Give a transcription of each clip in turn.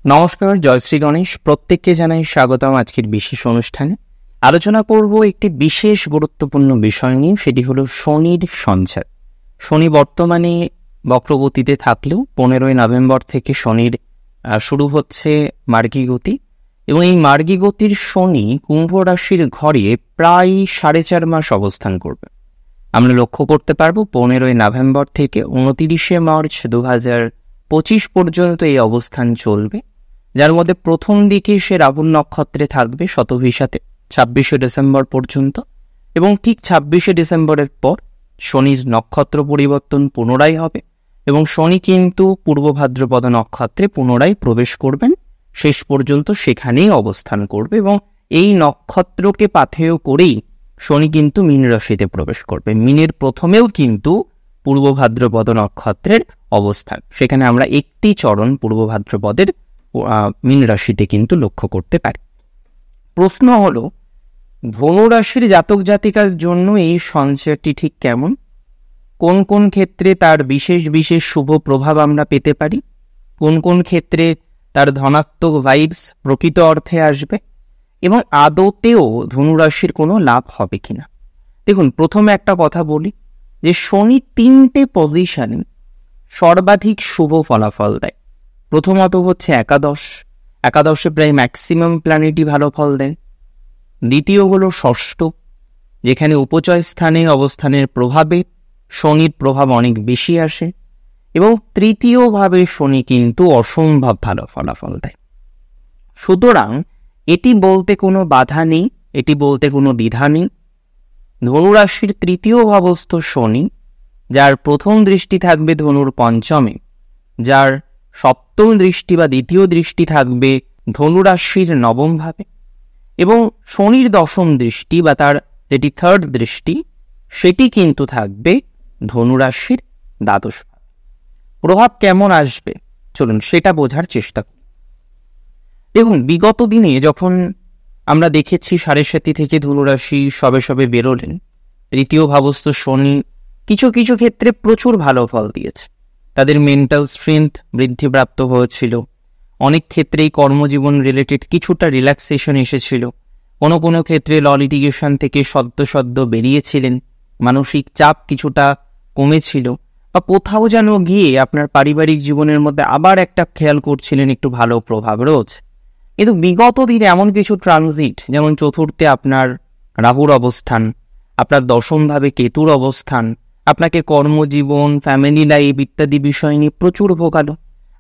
নমস্কার, জয়শ্রী গণেশ। প্রত্যেককে জানাই স্বাগতম আজকের বিশেষ অনুষ্ঠানে। আলোচনা করব একটি বিশেষ গুরুত্বপূর্ণ বিষয় নিয়ে, সেটি হলো শনির সঞ্চার। শনি বর্তমানে বক্রগতিতে থাকলেও 15ই নভেম্বর থেকে শনির শুরু হচ্ছে মার্গী গতি, এবং এই মার্গী গতির শনি কুম্ভ রাশির ঘরে প্রায় 4.5 মাস অবস্থান করবে। আমরা লক্ষ্য করতে পারবো 15ই নভেম্বর থেকে 29শে মার্চ 2025 পর্যন্ত এই অবস্থান চলবে, যার মধ্যে প্রথম দিকে সে রাহুল নক্ষত্রে থাকবে শতভিসাতে 26শে ডিসেম্বর পর্যন্ত, এবং ঠিক 26শে ডিসেম্বরের পর শনির নক্ষত্র পরিবর্তন পুনরায় হবে এবং শনি কিন্তু পূর্ব ভাদ্রপদ নক্ষত্রে পুনরায় প্রবেশ করবেন, শেষ পর্যন্ত সেখানেই অবস্থান করবে। এবং এই নক্ষত্রকে পাথেয় করেই শনি কিন্তু মীন রাশিতে প্রবেশ করবে। মীনের প্রথমেও কিন্তু পূর্ব ভাদ্রপদ নক্ষত্রের অবস্থান, সেখানে আমরা একটি চরণ পূর্ব ভাদ্রপদের মীন রাশিতে কিন্তু লক্ষ্য করতে পারি। প্রশ্ন হলো, ধনু রাশির জাতক জাতিকার জন্য এই সঞ্চারটি ঠিক কেমন? কোন কোন ক্ষেত্রে তার বিশেষ বিশেষ শুভ প্রভাব আমরা পেতে পারি? কোন কোন ক্ষেত্রে তার ধনাত্মক ভাইবস প্রকৃত অর্থে আসবে? এবং আদতেও ধনুরাশির কোনো লাভ হবে কিনা? দেখুন, প্রথমে একটা কথা বলি যে শনি 3টে পজিশনে সর্বাধিক শুভ ফলাফল দেয়। প্রথমত হচ্ছে একাদশে প্রায় ম্যাক্সিমাম প্ল্যানেটই ভালো ফল দেয়। দ্বিতীয় হলো ষষ্ঠ, যেখানে উপচয় স্থানে অবস্থানের প্রভাবে শনির প্রভাব অনেক বেশি আসে। এবং তৃতীয়ভাবে শনি কিন্তু অসম্ভব ভালো ফলাফল দেয়। সুতরাং এটি বলতে কোনো বাধা নেই, এটি বলতে কোনো দ্বিধা নেই। ধনুরাশির তৃতীয় ভাবস্থ শনি, যার প্রথম দৃষ্টি থাকবে ধনুর পঞ্চমে, যার সপ্তম দৃষ্টি বা দ্বিতীয় দৃষ্টি থাকবে ধনুরাশির নবম ভাবে, এবং শনির দশম দৃষ্টি বা তার যেটি থার্ড দৃষ্টি, সেটি কিন্তু থাকবে ধনুরাশির দ্বাদশ ভাবে। প্রভাব কেমন আসবে চলুন সেটা বোঝার চেষ্টা করি। দেখুন, বিগত দিনে যখন আমরা দেখেছি 7.7 থেকে ধনুরাশি সবে সবে বেরোলেন, তৃতীয় ভাবস্থ শনি কিছু কিছু ক্ষেত্রে প্রচুর ভালো ফল দিয়েছে। তাদের মেন্টাল স্ট্রেংথ বৃদ্ধিপ্রাপ্ত হয়েছিল, অনেক ক্ষেত্রেই কর্মজীবন রিলেটেড কিছুটা রিল্যাক্সেশন এসেছিল, কোনো কোনো ক্ষেত্রে ল লিটিগেশন থেকে সদ্য বেরিয়েছিলেন, মানসিক চাপ কিছুটা কমেছিল, বা কোথাও যেন গিয়ে আপনার পারিবারিক জীবনের মধ্যে আবার একটা খেয়াল করছিলেন একটু ভালো প্রভাব রয়েছে। কিন্তু বিগত দিনে এমন কিছু ট্রানজিট, যেমন চতুর্থে আপনার রাহুর অবস্থান, আপনার দশমভাবে কেতুর অবস্থান, আপনাকে কর্মজীবন, ফ্যামিলি লাইফ ইত্যাদি বিষয় নিয়ে প্রচুর ভোগালো।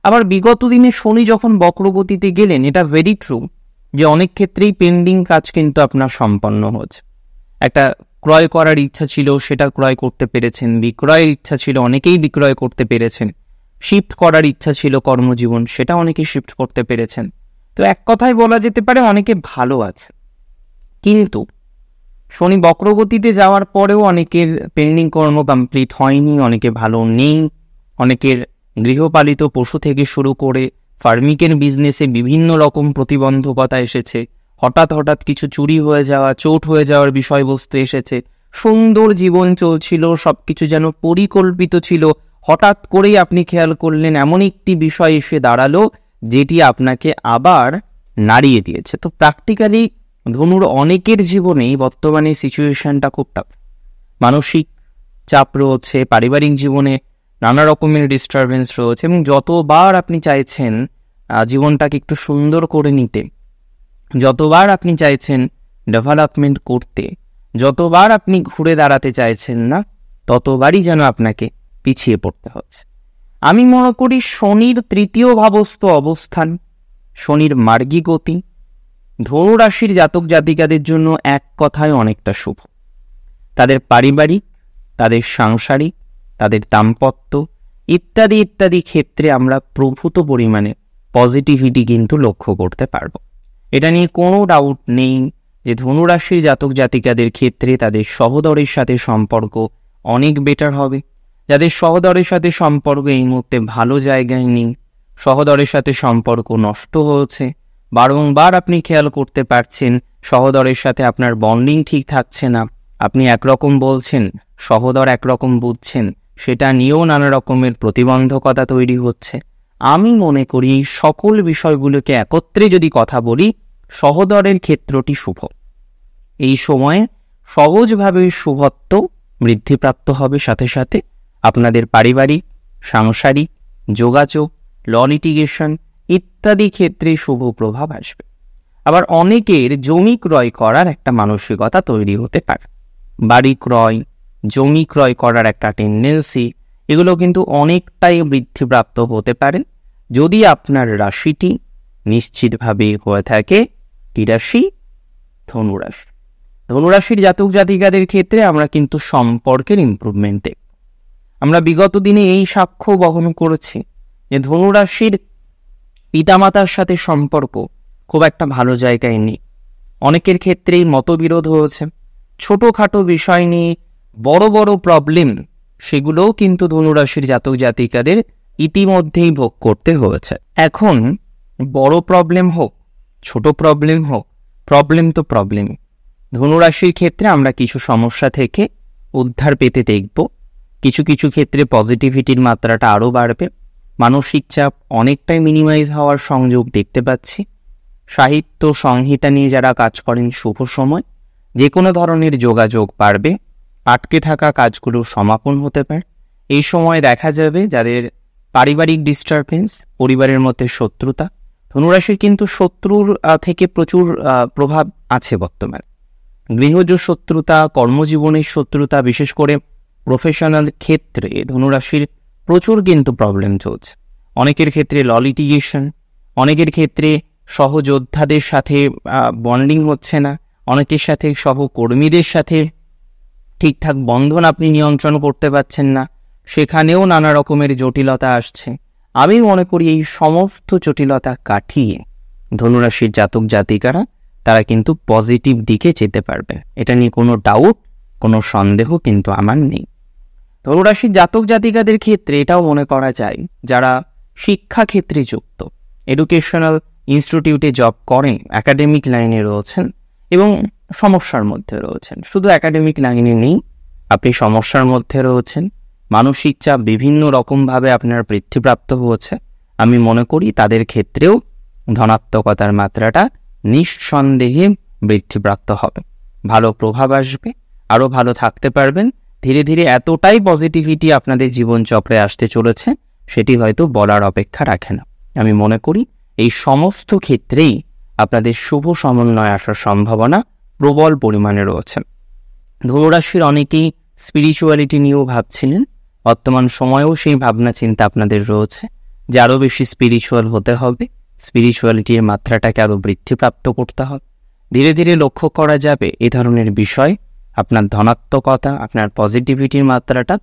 আবার বিগত দিনে শনি যখন বক্রগতিতে গেলেন, এটা ভেরি ট্রু যে অনেক ক্ষেত্রেই পেন্ডিং কাজ কিন্তু আপনার সম্পন্ন হচ্ছে। একটা ক্রয় করার ইচ্ছা ছিল, সেটা ক্রয় করতে পেরেছেন। বিক্রয়ের ইচ্ছা ছিল, অনেকেই বিক্রয় করতে পেরেছেন। শিফট করার ইচ্ছা ছিল কর্মজীবন, সেটা অনেকেই শিফট করতে পেরেছেন। তো এক কথায় বলা যেতে পারে অনেকে ভালো আছে। কিন্তু শনি বক্রগতিতে যাওয়ার পরেও অনেকের পেন্ডিং কর্ম কমপ্লিট হয়নি, অনেকে ভালো নেই। অনেকের গৃহপালিত পশু থেকে শুরু করে ফার্মিংয়ের বিজনেসে বিভিন্ন রকম প্রতিবন্ধকতা এসেছে। হঠাৎ কিছু চুরি হয়ে যাওয়া, চোট হয়ে যাওয়ার বিষয়বস্তু এসেছে। সুন্দর জীবন চলছিল, সবকিছু যেন পরিকল্পিত ছিল, হঠাৎ করেই আপনি খেয়াল করলেন এমন একটি বিষয় এসে দাঁড়ালো যেটি আপনাকে আবার নাড়িয়ে দিয়েছে। তো প্র্যাকটিক্যালি ধনুর অনেকের জীবনেই বর্তমানে সিচুয়েশনটা খুব টাফ। মানসিক চাপ রয়েছে, পারিবারিক জীবনে নানা রকমের ডিস্টারবেন্স রয়েছে, এবং যতবার আপনি চাইছেন জীবনটাকে একটু সুন্দর করে নিতে, যতবার আপনি চাইছেন ডেভেলপমেন্ট করতে, যতবার আপনি ঘুরে দাঁড়াতে চাইছেন না, ততবারই যেন আপনাকে পিছিয়ে পড়তে হচ্ছে। আমি মনে করি শনির তৃতীয় ভাবস্থ অবস্থান, শনির মার্গী গতি ধনুরাশির জাতক জাতিকাদের জন্য এক কথায় অনেকটা শুভ। তাদের পারিবারিক, তাদের সাংসারিক, তাদের দাম্পত্য ইত্যাদি ইত্যাদি ক্ষেত্রে আমরা প্রভূত পরিমাণে পজিটিভিটি কিন্তু লক্ষ্য করতে পারব। এটা নিয়ে কোনো ডাউট নেই যে ধনুরাশির জাতক জাতিকাদের ক্ষেত্রে তাদের সহোদরের সাথে সম্পর্ক অনেক বেটার হবে। যাদের সহোদরের সাথে সম্পর্ক এই মুহূর্তে ভালো জায়গায় নেই, সহোদরের সাথে সম্পর্ক নষ্ট হয়েছে, বারংবার আপনি খেয়াল করতে পারছেন সহোদরের সাথে আপনার বন্ডিং ঠিক থাকছে না, আপনি একরকম বলছেন, সহোদর একরকম বুঝছেন, সেটা নিয়েও নানা রকমের প্রতিবন্ধকতা তৈরি হচ্ছে। আমি মনে করি এই সকল বিষয়গুলোকে একত্রে যদি কথা বলি, সহোদরের ক্ষেত্রটি শুভ। এই সময়ে সহজভাবে শুভত্ব বৃদ্ধিপ্রাপ্ত হবে, সাথে সাথে আপনাদের পারিবারিক, সাংসারিক, যোগাযোগ, ল লিটিগেশন ইত্যাদি ক্ষেত্রে শুভ প্রভাব আসবে। আবার অনেকের জমি ক্রয় করার একটা মানসিকতা তৈরি হতে পারে। বাড়ি ক্রয়, জমি ক্রয় করার একটা টেন্ডেন্সি, এগুলো কিন্তু অনেকটাই বৃদ্ধিপ্রাপ্ত হতে পারে যদি আপনার রাশিটি নিশ্চিতভাবে হয়ে থাকে কি রাশি? ধনুরাশি। ধনুরাশির জাতক জাতিকাদের ক্ষেত্রে আমরা কিন্তু সম্পর্কের ইমপ্রুভমেন্ট দেখব। আমরা বিগত দিনে এই সাক্ষ্য বহন করেছি যে ধনুরাশির পিতামাতার সাথে সম্পর্ক খুব একটা ভালো জায়গায় নেই। অনেকের ক্ষেত্রেই মতবিরোধ হয়েছে। ছোটোখাটো বিষয় নিয়ে বড় বড় প্রবলেম, সেগুলোও কিন্তু ধনুরাশির জাতক জাতিকাদের ইতিমধ্যেই ভোগ করতে হয়েছে। এখন বড় প্রবলেম হোক, ছোট প্রবলেম হোক, প্রবলেম তো প্রবলেম। ধনুরাশির ক্ষেত্রে আমরা কিছু সমস্যা থেকে উদ্ধার পেতে দেখব। কিছু কিছু ক্ষেত্রে পজিটিভিটির মাত্রাটা আরও বাড়বে। মানসিক চাপ অনেকটাই মিনিমাইজ হওয়ার সংযোগ দেখতে পাচ্ছি। সাহিত্য সংহিতা নিয়ে যারা কাজ করেন শুভ সময়। যে কোনো ধরনের যোগাযোগ বাড়বে। আটকে থাকা কাজগুলো সমাপন হতে পারে। এই সময় দেখা যাবে যাদের পারিবারিক ডিস্টারবেন্স, পরিবারের মধ্যে শত্রুতা, ধনুরাশির কিন্তু শত্রুর থেকে প্রচুর প্রভাব আছে বর্তমানে। গৃহজ শত্রুতা, কর্মজীবনের শত্রুতা, বিশেষ করে প্রফেশনাল ক্ষেত্রে ধনুরাশির প্রচুর কিন্তু প্রবলেম চলছে। অনেকের ক্ষেত্রে ল লিটিগেশন, অনেকের ক্ষেত্রে সহযোদ্ধাদের সাথে বন্ডিং হচ্ছে না, অনেকের সাথে সহকর্মীদের সাথে ঠিকঠাক বন্ধন আপনি নিয়ন্ত্রণ করতে পারছেন না, সেখানেও নানা রকমের জটিলতা আসছে। আমি মনে করি এই সমস্ত জটিলতা কাটিয়ে ধনুরাশির জাতক জাতিকারা তারা কিন্তু পজিটিভ দিকে যেতে পারবে। এটা নিয়ে কোনো ডাউট, কোনো সন্দেহ কিন্তু আমার নেই। ধনুরাশির জাতক জাতিকাদের ক্ষেত্রে এটাও মনে করা যায় যারা শিক্ষাক্ষেত্রে যুক্ত, এডুকেশনাল ইনস্টিটিউটে জব করেন, একাডেমিক লাইনে রয়েছেন এবং সমস্যার মধ্যে রয়েছেন। শুধু একাডেমিক লাইনে নেই, আপনি সমস্যার মধ্যে রয়েছেন, মানসিক চাপ বিভিন্ন রকমভাবে আপনার বৃদ্ধিপ্রাপ্ত হয়েছে। আমি মনে করি তাদের ক্ষেত্রেও ধনাত্মকতার মাত্রাটা নিঃসন্দেহে বৃদ্ধিপ্রাপ্ত হবে। ভালো প্রভাব আসবে, আরও ভালো থাকতে পারবেন। ধীরে ধীরে এতটাই পজিটিভিটি আপনাদের জীবনচক্রে আসতে চলেছে, সেটি হয়তো বলার অপেক্ষা রাখে না। আমি মনে করি এই সমস্ত ক্ষেত্রেই আপনাদের শুভ সমন্বয় আসার সম্ভাবনা প্রবল পরিমাণে রয়েছে। ধনুরাশির অনেকেই স্পিরিচুয়ালিটি নিয়েও ভাবছিলেন। বর্তমান সময়েও সেই ভাবনা চিন্তা আপনাদের রয়েছে যে আরও বেশি স্পিরিচুয়াল হতে হবে, স্পিরিচুয়ালিটির মাত্রাটাকে আরও বৃদ্ধিপ্রাপ্ত করতে হবে। ধীরে ধীরে লক্ষ্য করা যাবে এই ধরনের বিষয় আপনার ধনাত্মকতা, আপনার পজিটিভিটির মাত্রাটা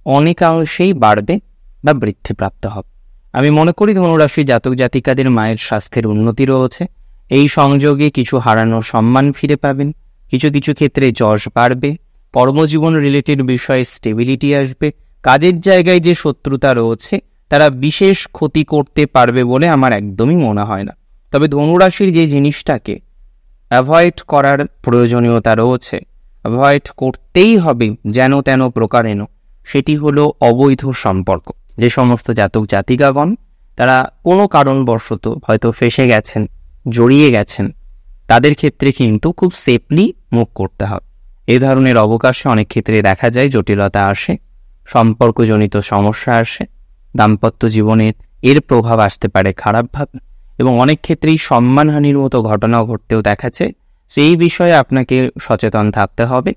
অনেকাংশেই বাড়বে বা বৃদ্ধিপ্রাপ্ত হবে। আমি মনে করি ধনুরাশি জাতক জাতিকাদের মায়ের স্বাস্থ্যের উন্নতি রয়েছে। এই সংযোগে কিছু হারানো সম্মান ফিরে পাবেন। কিছু কিছু ক্ষেত্রে যশ বাড়বে। কর্মজীবন রিলেটেড বিষয়ে স্টেবিলিটি আসবে। কাজের জায়গায় যে শত্রুতা রয়েছে তারা বিশেষ ক্ষতি করতে পারবে বলে আমার একদমই মনে হয় না। তবে ধনুরাশির যে জিনিসটাকে অ্যাভয়েড করার প্রয়োজনীয়তা রয়েছে, অ্যাভয়েড করতেই হবে যেন তেন প্রকারেণ, সেটি হলো অবৈধ সম্পর্ক। যে সমস্ত জাতক জাতিকাগণ তারা কোনো কারণবশত হয়তো ফেঁসে গেছেন, জড়িয়ে গেছেন, তাদের ক্ষেত্রে কিন্তু খুব সেফলি মুভ করতে হবে। এই ধরনের অবকাশে অনেক ক্ষেত্রে দেখা যায় জটিলতা আসে, সম্পর্কজনিত সমস্যা আসে, দাম্পত্য জীবনে এর প্রভাব আসতে পারে খারাপভাবে এবং অনেক ক্ষেত্রেই সম্মানহানির মতো ঘটনাও ঘটতেও দেখা যায়। সেই বিষয়ে আপনাকে সচেতন থাকতে হবে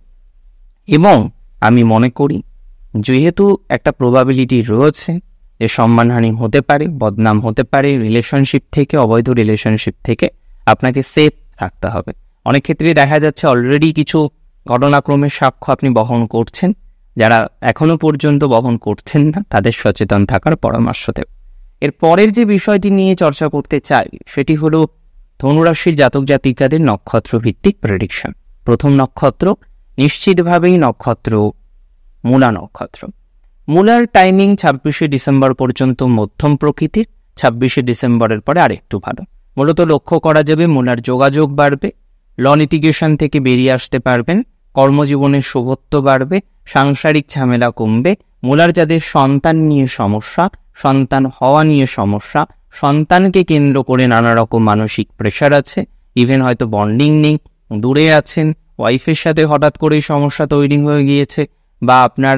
এবং আমি মনে করি যেহেতু একটা প্রবাবিলিটি রয়েছে যে সম্মানহানি হতে পারে, বদনাম হতে পারে, রিলেশনশিপ থেকে, অবৈধ রিলেশনশিপ থেকে আপনাকে সেফ থাকতে হবে। অনেক ক্ষেত্রেই দেখা যাচ্ছে অলরেডি কিছু ঘটনাক্রমের সাক্ষ্য আপনি বহন করছেন। যারা এখনো পর্যন্ত বহন করছেন না তাদের সচেতন থাকার পরামর্শ দেব। এর পরের যে বিষয়টি নিয়ে চর্চা করতে চাই সেটি হলো ধনুরাশির জাতক জাতিকাদের নক্ষত্র ভিত্তিক প্রেডিকশন। প্রথম নক্ষত্র নিশ্চিতভাবেই নক্ষত্র মূলা নক্ষত্র। মূলার টাইমিং 26শে ডিসেম্বর পর্যন্ত মধ্যম প্রকৃতির, 26শে ডিসেম্বরের পরে আরেকটু ভালো। মূলত লক্ষ্য করা যাবে মূলার যোগাযোগ বাড়বে, ল লিটিগেশন থেকে বেরিয়ে আসতে পারবেন, কর্মজীবনের শুভত্ব বাড়বে, সাংসারিক ঝামেলা কমবে। মূলার যাদের সন্তান নিয়ে সমস্যা সন্তান হওয়া নিয়ে সমস্যা, সন্তানকে কেন্দ্র করে নানা রকম মানসিক প্রেশার আছে, ইভেন হয়তো বন্ডিং নেই, দূরে আছেন, ওয়াইফের সাথে হঠাৎ করেই সমস্যা তৈরি হয়ে গিয়েছে, বা আপনার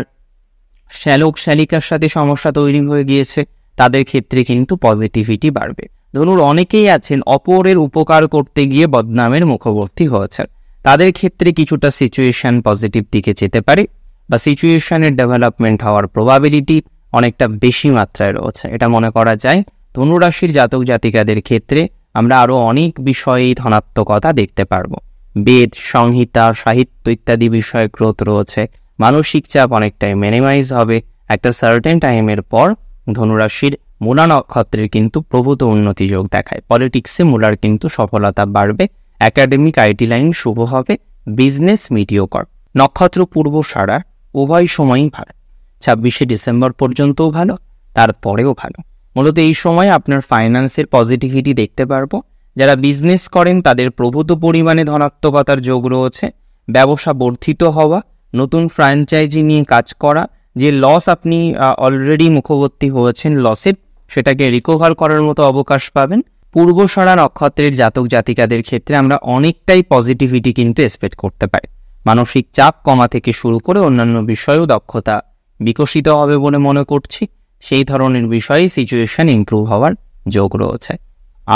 শ্যালিকার সাথে সমস্যা তৈরি হয়ে গিয়েছে, তাদের ক্ষেত্রে কিন্তু পজিটিভিটি বাড়বে। ধরুন অনেকেই আছেন অপরের উপকার করতে গিয়ে বদনামের মুখবর্তী হয়েছেন, তাদের ক্ষেত্রে কিছুটা সিচুয়েশন পজিটিভ দিকে যেতে পারে, বা সিচুয়েশনের ডেভেলপমেন্ট হওয়ার প্রবাবিলিটি অনেকটা বেশি মাত্রায় রয়েছে। এটা মনে করা যায় ধনুরাশির জাতক জাতিকাদের ক্ষেত্রে আমরা আরও অনেক বিষয়েই ধনাত্মকতা দেখতে পারবো। বেদ, সংহিতা, সাহিত্য ইত্যাদি বিষয়ে গ্রোথ রয়েছে, মানসিক চাপ অনেকটাই মিনিমাইজ হবে। একটা সার্টেন টাইমের পর ধনুরাশির মূলা নক্ষত্রের কিন্তু প্রভূত উন্নতি যোগ দেখায়। পলিটিক্সে মূলার কিন্তু সফলতা বাড়বে, একাডেমিক আইটি লাইন শুভ হবে, বিজনেস মিডিওকর। নক্ষত্র পূর্বষাঢ়া উভয় সময়ই ভালো, 26শে ডিসেম্বর পর্যন্তও ভালো, তারপরেও ভালো। মূলত এই সময় আপনার ফাইন্যান্সের পজিটিভিটি দেখতে পারবো। যারা বিজনেস করেন তাদের প্রভূত পরিমাণে ধনাত্মকতার যোগ রয়েছে, ব্যবসা বর্ধিত হওয়া, নতুন ফ্র্যাঞ্চাইজি নিয়ে কাজ করা, যে লস আপনি অলরেডি মুখবর্তী হয়েছেন লসের, সেটাকে রিকভার করার মতো অবকাশ পাবেন। পূর্বষাঢ়া নক্ষত্রের জাতক জাতিকাদের ক্ষেত্রে আমরা অনেকটাই পজিটিভিটি কিন্তু এক্সপেক্ট করতে পারি। মানসিক চাপ কমা থেকে শুরু করে অন্যান্য বিষয়েও দক্ষতা বিকশিত হবে বলে মনে করছি। সেই ধরনের বিষয়ে সিচুয়েশন ইমপ্রুভ হওয়ার যোগ রয়েছে।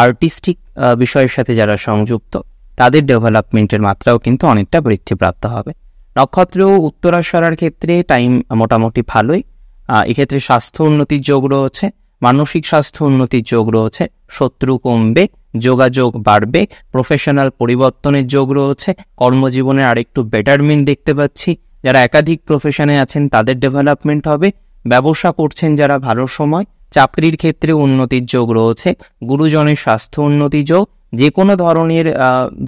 আর্টিস্টিক বিষয়ের সাথে যারা সংযুক্ত তাদের ডেভেলপমেন্টের মাত্রাও কিন্তু অনেকটা বৃদ্ধিপ্রাপ্ত হবে। নক্ষত্র উত্তরাষাঢ়ার ক্ষেত্রে টাইম মোটামুটি ভালোই। এক্ষেত্রে স্বাস্থ্য উন্নতির যোগ রয়েছে, মানসিক স্বাস্থ্য উন্নতির যোগ রয়েছে, শত্রু কমবে, যোগাযোগ বাড়বে, প্রফেশনাল পরিবর্তনের যোগ রয়েছে, কর্মজীবনে আরেকটু বেটারমেন্ট দেখতে পাচ্ছি। যারা একাধিক প্রফেশনে আছেন তাদের ডেভেলপমেন্ট হবে, ব্যবসা করছেন যারা ভালো সময়, চাকরির ক্ষেত্রে উন্নতির যোগ রয়েছে, গুরুজনের স্বাস্থ্য উন্নতি যোগ, যে কোনো ধরনের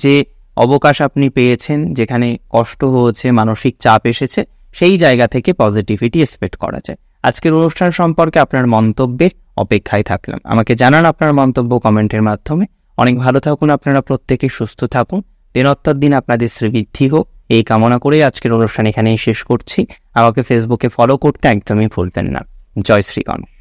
যে অবকাশ আপনি পেয়েছেন, যেখানে কষ্ট হয়েছে, মানসিক চাপ এসেছে, সেই জায়গা থেকে পজিটিভিটি এক্সপেক্ট করা যায়। আজকের অনুষ্ঠান সম্পর্কে আপনার মন্তব্যের অপেক্ষায় থাকলাম। আমাকে জানান আপনার মন্তব্য কমেন্টের মাধ্যমে। অনেক ভালো থাকুন আপনারা প্রত্যেকে, সুস্থ থাকুন, দিনোত্তর দিন আপনাদের শ্রীবৃদ্ধি হোক, এই কামনা করেই আজকের অনুষ্ঠান এখানেই শেষ করছি। আমাকে ফেসবুকে ফলো করতে একদমই ভুলবেন না। জয় শ্রীগণেশ।